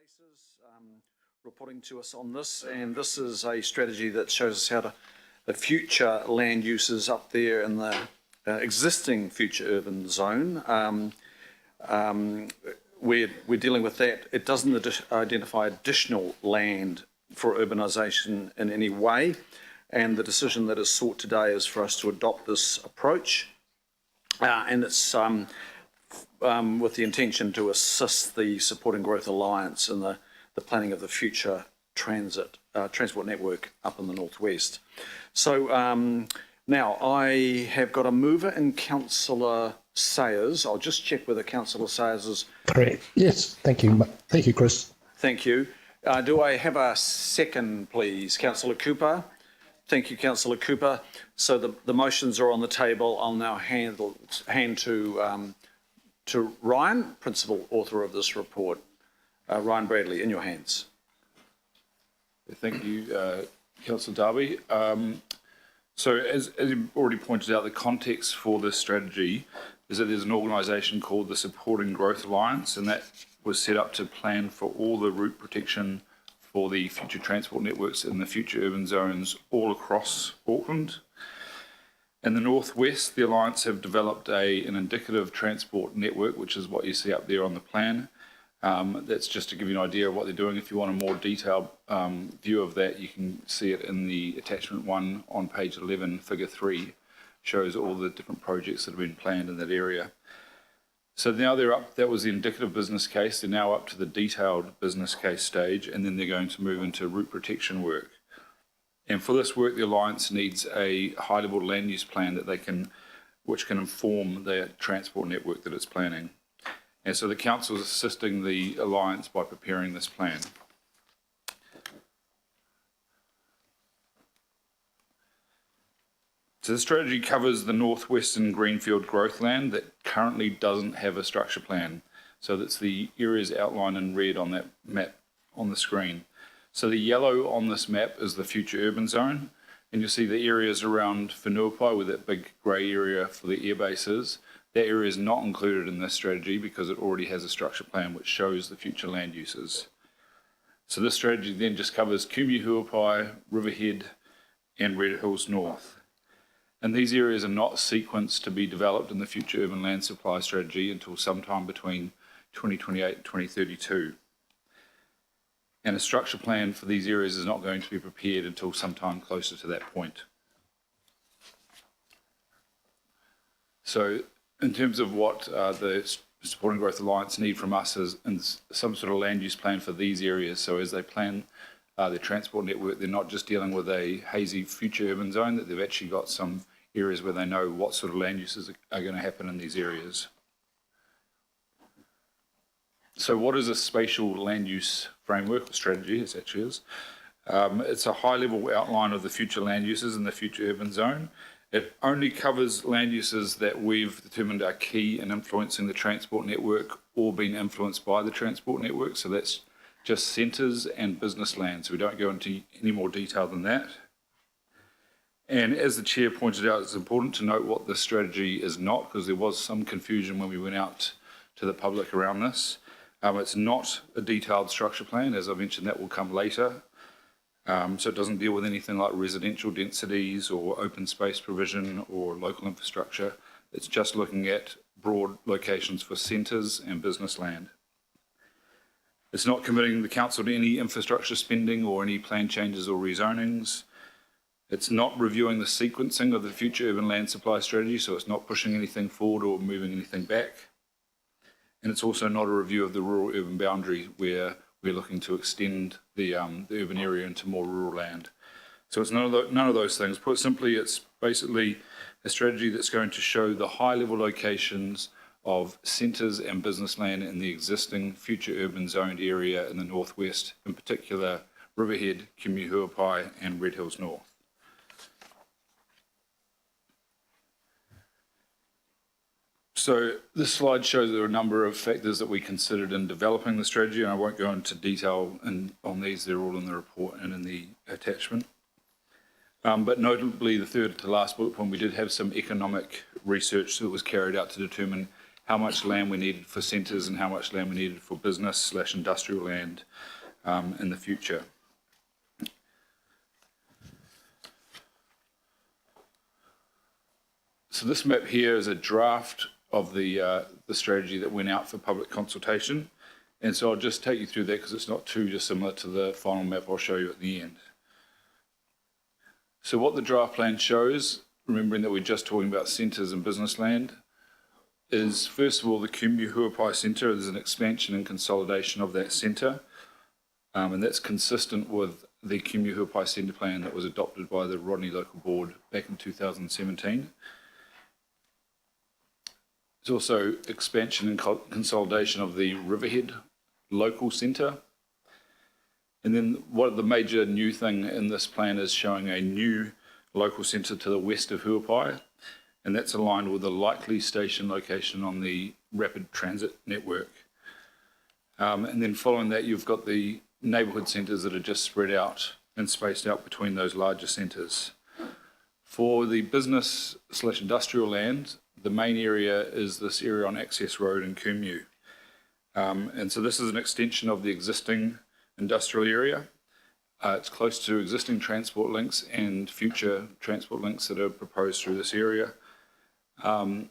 Faces reporting to us on this, and this is a strategy that shows us how the future land uses up there in the existing future urban zone. We're dealing with that. It doesn't identify additional land for urbanisation in any way, and the decision that is sought today is for us to adopt this approach, and it's with the intention to assist the Supporting Growth Alliance in the planning of the future transport network up in the northwest. So now I have got a mover in Councillor Sayers. I'll just check whether Councillor Sayers is correct. Yes, thank you. Thank you, Chris. Thank you. Do I have a second, please? Councillor Cooper. Thank you, Councillor Cooper. So the motions are on the table. I'll now hand to Ryan, principal author of this report. Ryan Bradley, in your hands. Thank you, Councillor Darby. So as you already pointed out, the context for this strategy is that there's an organisation called the Supporting Growth Alliance, and that was set up to plan for all the route protection for the future transport networks in the future urban zones all across Auckland. In the northwest, the Alliance have developed an indicative transport network, which is what you see up there on the plan. That's just to give you an idea of what they're doing. If you want a more detailed view of that, you can see it in the attachment 1 on page 11, figure 3, shows all the different projects that have been planned in that area. So now they're up, that was the indicative business case, they're now up to the detailed business case stage, and then they're going to move into route protection work. And for this work, the Alliance needs a high-level land use plan which can inform the transport network that it's planning. And so the Council is assisting the Alliance by preparing this plan. So the strategy covers the northwestern greenfield growth land that currently doesn't have a structure plan. So that's the areas outlined in red on that map on the screen. So the yellow on this map is the future urban zone, and you'll see the areas around Whenuapai, where that big grey area for the airbase is. That area is not included in this strategy because it already has a structure plan which shows the future land uses. So this strategy then just covers Huapai, Riverhead and Red Hills North. And these areas are not sequenced to be developed in the future urban land supply strategy until sometime between 2028 and 2032. And a structure plan for these areas is not going to be prepared until sometime closer to that point. So in terms of what the Supporting Growth Alliance need from us is some sort of land use plan for these areas. So as they plan their transport network, they're not just dealing with a hazy future urban zone, that they've actually got some areas where they know what sort of land uses are going to happen in these areas. So what is a spatial land use framework or strategy? It actually is. It's a high-level outline of the future land uses in the future urban zone. It only covers land uses that we've determined are key in influencing the transport network or being influenced by the transport network. So that's just centres and business land. So we don't go into any more detail than that. And as the Chair pointed out, it's important to note what this strategy is not, because there was some confusion when we went out to the public around this. It's not a detailed structure plan. As I mentioned, that will come later. So it doesn't deal with anything like residential densities or open space provision or local infrastructure. It's just looking at broad locations for centres and business land. It's not committing the Council to any infrastructure spending or any plan changes or rezonings. It's not reviewing the sequencing of the future urban land supply strategy, so it's not pushing anything forward or moving anything back. And it's also not a review of the rural-urban boundary where we're looking to extend the urban area into more rural land. So it's none of those things. Put simply, it's basically a strategy that's going to show the high-level locations of centres and business land in the existing future urban zoned area in the northwest, in particular Riverhead, Huapai and Red Hills North. So this slide shows there are a number of factors that we considered in developing the strategy, and I won't go into detail on these. They're all in the report and in the attachment. But notably, the third to last bullet point, we did have some economic research that was carried out to determine how much land we needed for centres and how much land we needed for business/industrial land in the future. So this map here is a draft of the strategy that went out for public consultation. And so I'll just take you through that because it's not too dissimilar to the final map I'll show you at the end. So what the draft plan shows, remembering that we're just talking about centres and business land, is first of all the Kumeu Huapai Centre. There's an expansion and consolidation of that centre, and that's consistent with the Kumeu Huapai Centre plan that was adopted by the Rodney Local Board back in 2017. There's also expansion and consolidation of the Riverhead Local Centre. And then what the major new thing in this plan is showing a new local centre to the west of Huapai, and that's aligned with the likely station location on the rapid transit network. And then following that, you've got the neighbourhood centres that are just spread out and spaced out between those larger centres. For the business/industrial land, the main area is this area on Access Road in Kumeu. And so this is an extension of the existing industrial area. It's close to existing transport links and future transport links that are proposed through this area. And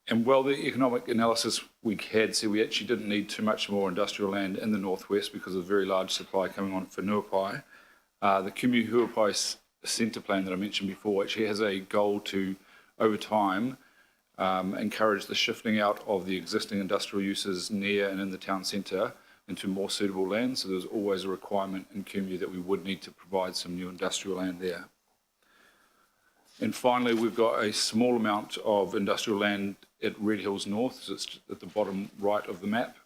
while the economic analysis we had said we actually didn't need too much more industrial land in the northwest because of very large supply coming on for Nuapai, the Kumeu Huapai Centre plan that I mentioned before actually has a goal to, over time, encourage the shifting out of the existing industrial uses near and in the town centre into more suitable land. So there's always a requirement in Kumeu that we would need to provide some new industrial land there. And finally, we've got a small amount of industrial land at Red Hills North, so it's at the bottom right of the map.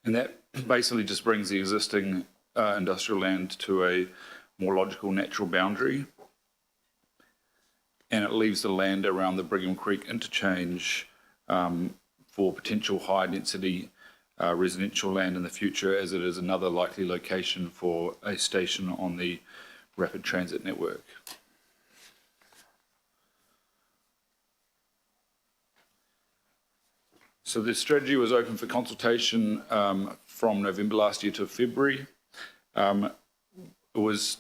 And that basically just brings the existing industrial land to a more logical natural boundary. And it leaves the land around the Brigham Creek interchange for potential high density residential land in the future, as it is another likely location for a station on the rapid transit network. So the strategy was open for consultation from November last year to February. It was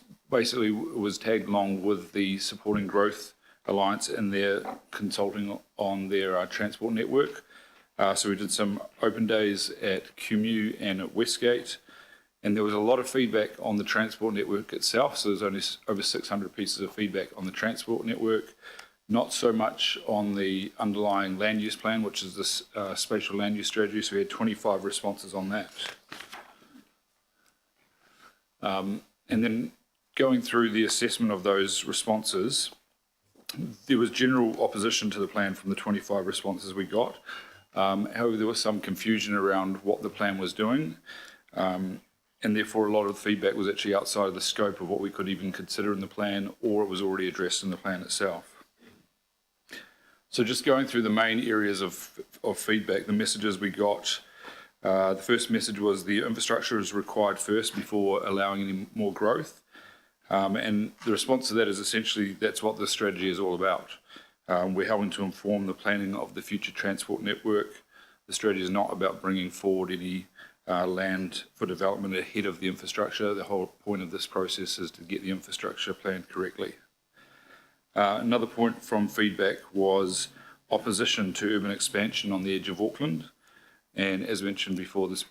tagged along with the Supporting Growth Alliance and their consulting on their transport network. So we did some open days at Kumeu and at Westgate, and there was a lot of feedback on the transport network itself. So there's only over 600 pieces of feedback on the transport network, not so much on the underlying land use plan, which is this spatial land use strategy. So we had 25 responses on that. And then going through the assessment of those responses, there was general opposition to the plan from the 25 responses we got. However, there was some confusion around what the plan was doing, and therefore a lot of the feedback was actually outside of the scope of what we could even consider in the plan, or it was already addressed in the plan itself. So just going through the main areas of feedback, the messages we got, the first message was the infrastructure is required first before allowing any more growth. And the response to that is essentially that's what this strategy is all about. We're helping to inform the planning of the future transport network. The strategy is not about bringing forward any land for development ahead of the infrastructure. The whole point of this process is to get the infrastructure planned correctly. Another point from feedback was opposition to urban expansion on the edge of Auckland. And as mentioned before, this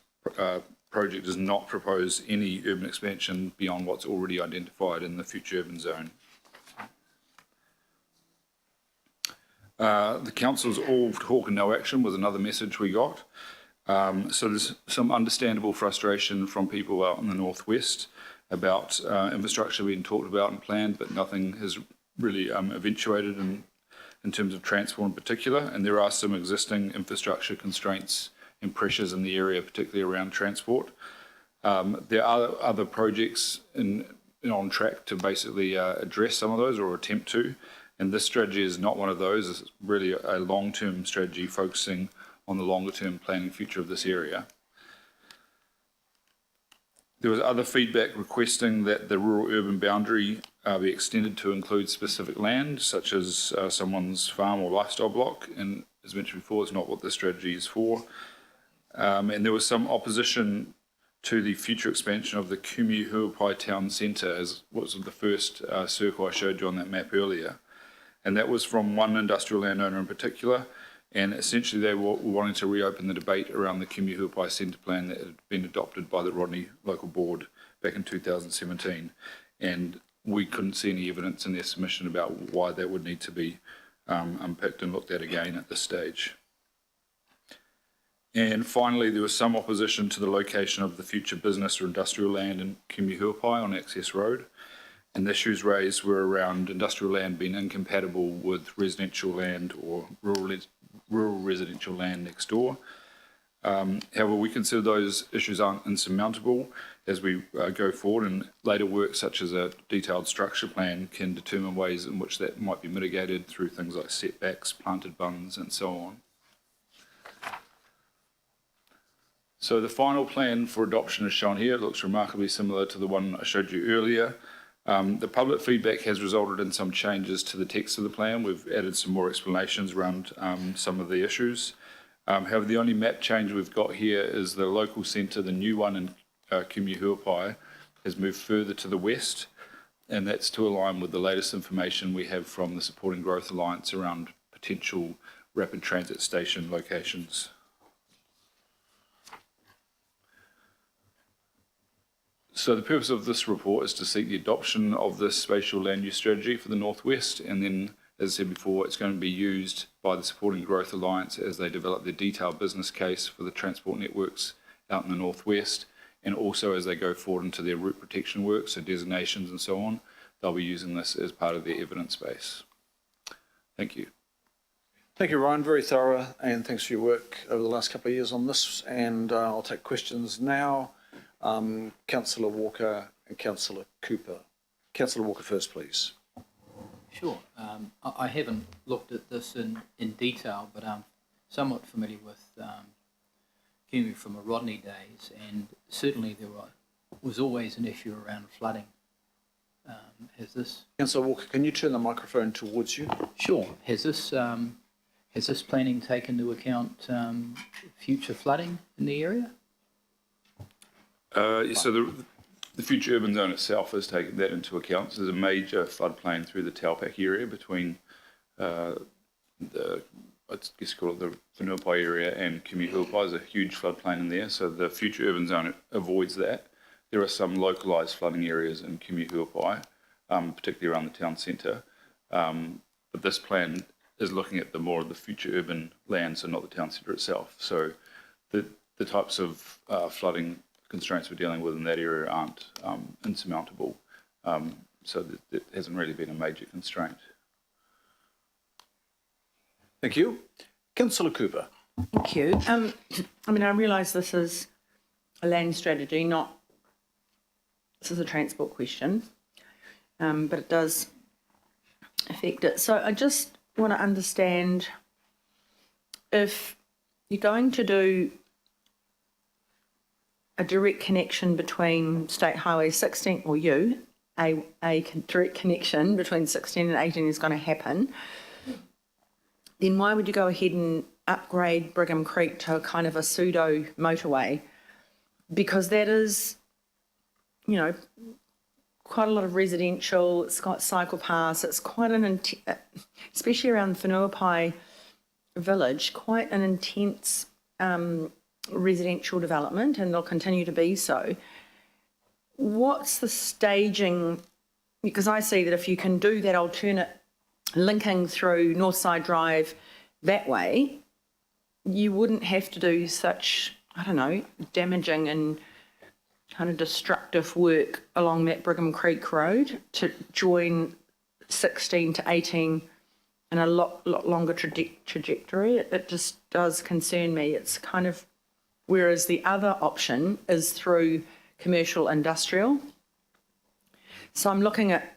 project does not propose any urban expansion beyond what's already identified in the future urban zone. The council's all talk and no action was another message we got. So there's some understandable frustration from people out in the northwest about infrastructure being talked about and planned, but nothing has really eventuated in terms of transport in particular. And there are some existing infrastructure constraints and pressures in the area, particularly around transport. There are other projects on track to basically address some of those or attempt to. And this strategy is not one of those. It's really a long-term strategy focusing on the longer-term planning future of this area. There was other feedback requesting that the rural-urban boundary be extended to include specific land, such as someone's farm or lifestyle block. And as mentioned before, it's not what the strategy is for. And there was some opposition to the future expansion of the Kumu-Huapai Town Centre, as was the first circle I showed you on that map earlier. And that was from one industrial landowner in particular, and essentially they were wanting to reopen the debate around the Kumu-Huapai Centre plan that had been adopted by the Rodney Local Board back in 2017. And we couldn't see any evidence in their submission about why that would need to be unpicked and looked at again at this stage. And finally, there was some opposition to the location of the future business or industrial land in Kumu-Huapai on Access Road. And the issues raised were around industrial land being incompatible with residential land or rural residential land next door. However, we consider those issues aren't insurmountable as we go forward, and later work such as a detailed structure plan can determine ways in which that might be mitigated through things like setbacks, planted bunds, and so on. So the final plan for adoption is shown here. It looks remarkably similar to the one I showed you earlier. The public feedback has resulted in some changes to the text of the plan. We've added some more explanations around some of the issues. However, the only map change we've got here is the local centre, the new one in Kumu-Huapai, has moved further to the west, and that's to align with the latest information we have from the Supporting Growth Alliance around potential rapid transit station locations. So the purpose of this report is to seek the adoption of this spatial land use strategy for the Northwest, and then, as I said before, it's going to be used by the Supporting Growth Alliance as they develop their detailed business case for the transport networks out in the Northwest, and also as they go forward into their route protection work, so designations and so on, they'll be using this as part of their evidence base. Thank you. Thank you, Ryan. Very thorough, and thanks for your work over the last couple of years on this. And I'll take questions now. Councillor Walker and Councillor Cooper. Councillor Walker first, please. Sure. I haven't looked at this in detail, but I'm somewhat familiar with Kumu from the Rodney days, and certainly there was always an issue around flooding. Has this... Councillor Walker, can you turn the microphone towards you? Sure. Has this planning taken into account future flooding in the area? So the future urban zone itself has taken that into account. So there's a major floodplain through the Taupak area between I guess call it the Whenuapai area and Kumu-Huapai. There's a huge floodplain in there, so the future urban zone avoids that. There are some localised flooding areas in Kumu-Huapai, particularly around the town centre. But this plan is looking at more of the future urban land, so not the town centre itself. So the types of flooding constraints we're dealing with in that area aren't insurmountable, so that hasn't really been a major constraint. Thank you. Councillor Cooper. Thank you. I mean, I realise this is a land strategy, this is a transport question, but it does affect it. So I just want to understand if you're going to do a direct connection between State Highway 16, or a direct connection between 16 and 18 is going to happen, then why would you go ahead and upgrade Brigham Creek to a kind of a pseudo motorway? Because that is, you know, quite a lot of residential, it's got cycle paths, it's quite especially around Whenuapai village, quite an intense residential development, and they'll continue to be so. What's the staging? Because I see that if you can do that alternate linking through Northside Drive that way, you wouldn't have to do such, I don't know, damaging and kind of destructive work along that Brigham Creek Road to join 16 to 18 in a lot longer trajectory. It just does concern me. It's kind of, whereas the other option is through commercial industrial. So I'm looking at,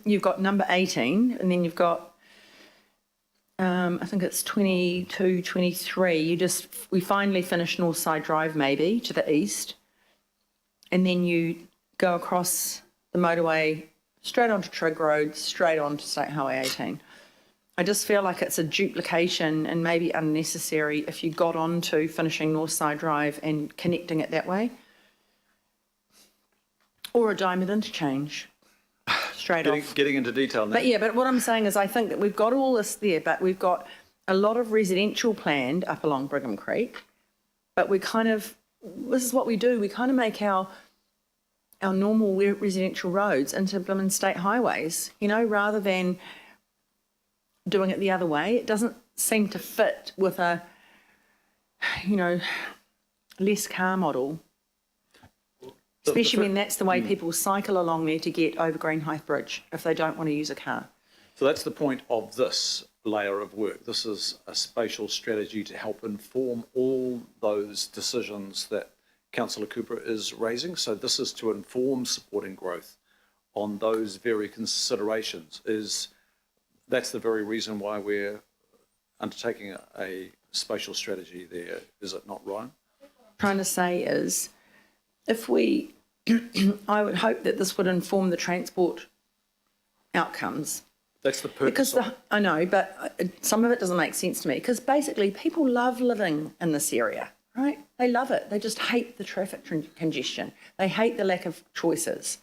you've got number 18, and then you've got, I think it's 22, 23. We finally finish Northside Drive maybe to the east, and then you go across the motorway, straight onto Trigg Road, straight onto State Highway 18. I just feel like it's a duplication and maybe unnecessary if you got on to finishing Northside Drive and connecting it that way. Or a diamond interchange, straight off. Getting into detail now. But yeah, but what I'm saying is I think that we've got all this there, but we've got a lot of residential planned up along Brigham Creek, but we kind of, this is what we do, we kind of make our normal residential roads into blooming state highways, you know, rather than doing it the other way. It doesn't seem to fit with a, you know, less car model, especially when that's the way people cycle along there to get over Greenhithe Bridge if they don't want to use a car. So that's the point of this layer of work. This is a spatial strategy to help inform all those decisions that Councillor Cooper is raising. So this is to inform supporting growth on those very considerations. That's the very reason why we're undertaking a spatial strategy there, is it not, Ryan? Trying to say is, if we, I would hope that this would inform the transport outcomes. That's the purpose. Because I know, but some of it doesn't make sense to me, because basically people love living in this area, right? They love it. They just hate the traffic congestion. They hate the lack of choices.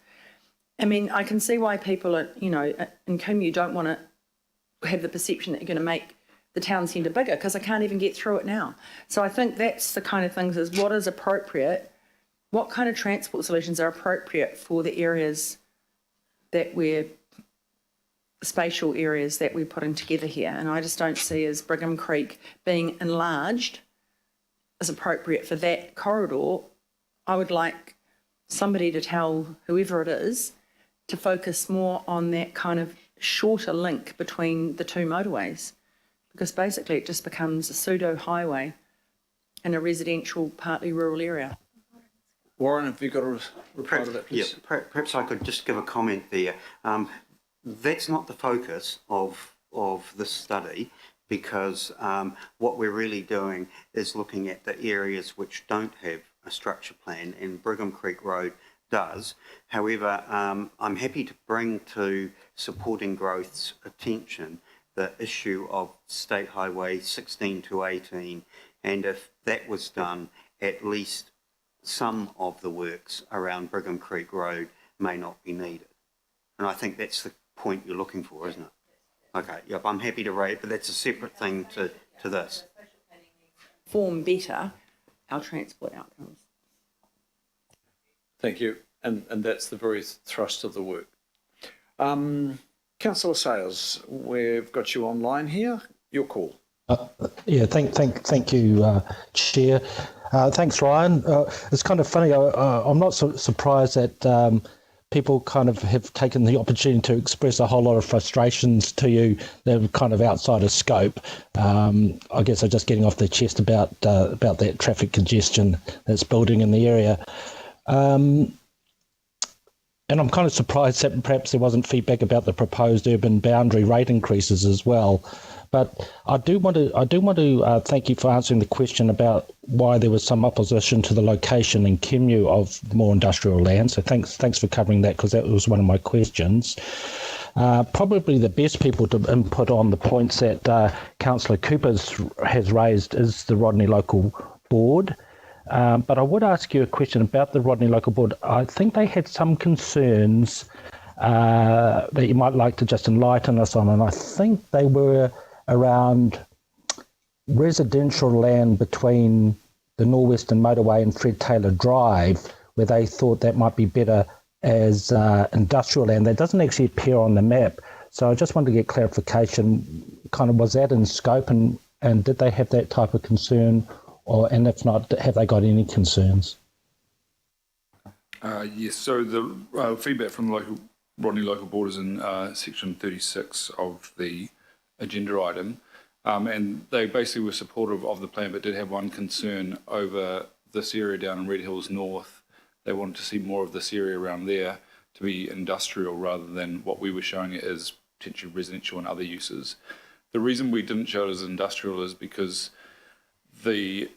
I mean, I can see why people are, you know, in Kumu don't want to have the perception that you're going to make the town centre bigger, because I can't even get through it now. So I think that's the kind of things, is what is appropriate, what kind of transport solutions are appropriate for the areas that we're, spatial areas that we're putting together here. And I just don't see as Brigham Creek being enlarged as appropriate for that corridor. I would like somebody to tell whoever it is to focus more on that kind of shorter link between the two motorways, because basically it just becomes a pseudo highway in a residential, partly rural area. Warren, have you got a reply to that, please? Yeah, perhaps I could just give a comment there. That's not the focus of this study, because what we're really doing is looking at the areas which don't have a structure plan, and Brigham Creek Road does. However, I'm happy to bring to Supporting Growth's attention the issue of State Highway 16 to 18, and if that was done, at least some of the works around Brigham Creek Road may not be needed. And I think that's the point you're looking for, isn't it? Okay, yep, I'm happy to rate, but that's a separate thing to this. Form better our transport outcomes. Thank you. And that's the very thrust of the work. Councillor Sayers, we've got you online here. Your call. Yeah, thank you, Chair. Thanks, Ryan. It's kind of funny. I'm not surprised that people kind of have taken the opportunity to express a whole lot of frustrations to you that are kind of outside of scope. I guess they're just getting off their chest about that traffic congestion that's building in the area. And I'm kind of surprised that perhaps there wasn't feedback about the proposed urban boundary rate increases as well. But I do want to thank you for answering the question about why there was some opposition to the location in Kimu of more industrial land. So thanks for covering that, because that was one of my questions. Probably the best people to input on the points that Councillor Cooper has raised is the Rodney Local Board. But I would ask you a question about the Rodney Local Board. I think they had some concerns that you might like to just enlighten us on, and I think they were around residential land between the Norwestern Motorway and Fred Taylor Drive, where they thought that might be better as industrial land. That doesn't actually appear on the map. So I just wanted to get clarification, kind of was that in scope, and did they have that type of concern? And if not, have they got any concerns? Yes, so the feedback from the Rodney Local Board is in section 36 of the agenda item, and they basically were supportive of the plan, but did have one concern over this area down in Red Hills North. They wanted to see more of this area around there to be industrial rather than what we were showing it as potentially residential and other uses. The reason we didn't show it as industrial is because the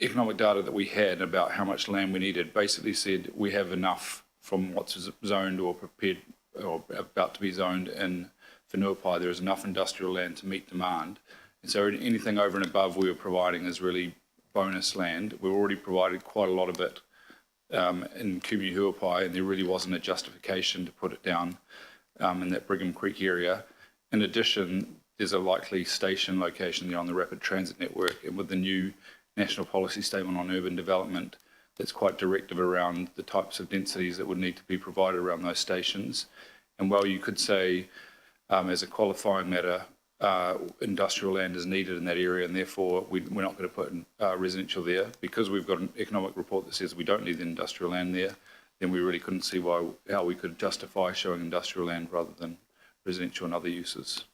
economic data that we had about how much land we needed basically said we have enough from what's zoned or prepared or about to be zoned in Whenuapai, there is enough industrial land to meet demand. And so anything over and above we were providing is really bonus land. We've already provided quite a lot of it in Huapai, and there really wasn't a justification to put it down in that Brigham Creek area. In addition, there's a likely station location there on the rapid transit network, and with the new National Policy Statement on Urban Development, that's quite directive around the types of densities that would need to be provided around those stations. And while you could say, as a qualifying matter, industrial land is needed in that area, and therefore we're not going to put residential there, because we've got an economic report that says we don't need the industrial land there, then we really couldn't see how we could justify showing industrial land rather than residential and other uses.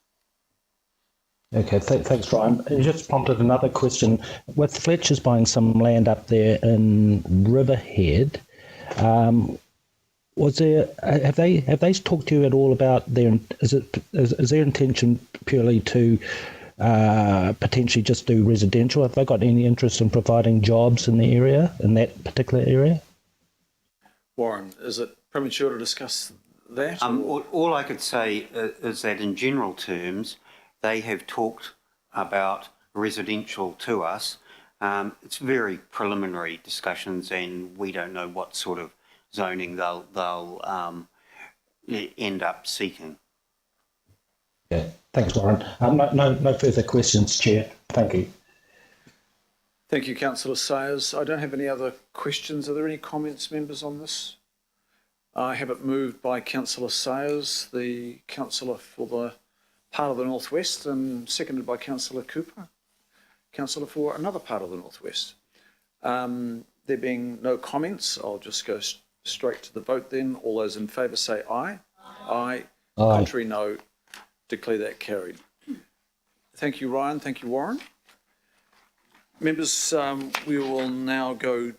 Okay, thanks, Ryan. It just prompted another question. With Fletcher's buying some land up there in Riverhead, have they talked to you at all about is their intention purely to potentially just do residential? Have they got any interest in providing jobs in the area, in that particular area? Warren, is it premature to discuss that? All I could say is that in general terms, they have talked about residential to us. It's very preliminary discussions, and we don't know what sort of zoning they'll end up seeking. Yeah, thanks, Warren. No further questions, Chair. Thank you. Thank you, Councillor Sayers. I don't have any other questions. Are there any comments, members, on this? I have it moved by Councillor Sayers, the councillor for the part of the Northwest, and seconded by Councillor Cooper, councillor for another part of the Northwest. There being no comments, I'll just go straight to the vote then. All those in favour say aye. Aye. Contrary, no. Declare that carried. Thank you, Ryan. Thank you, Warren. Members, we will now go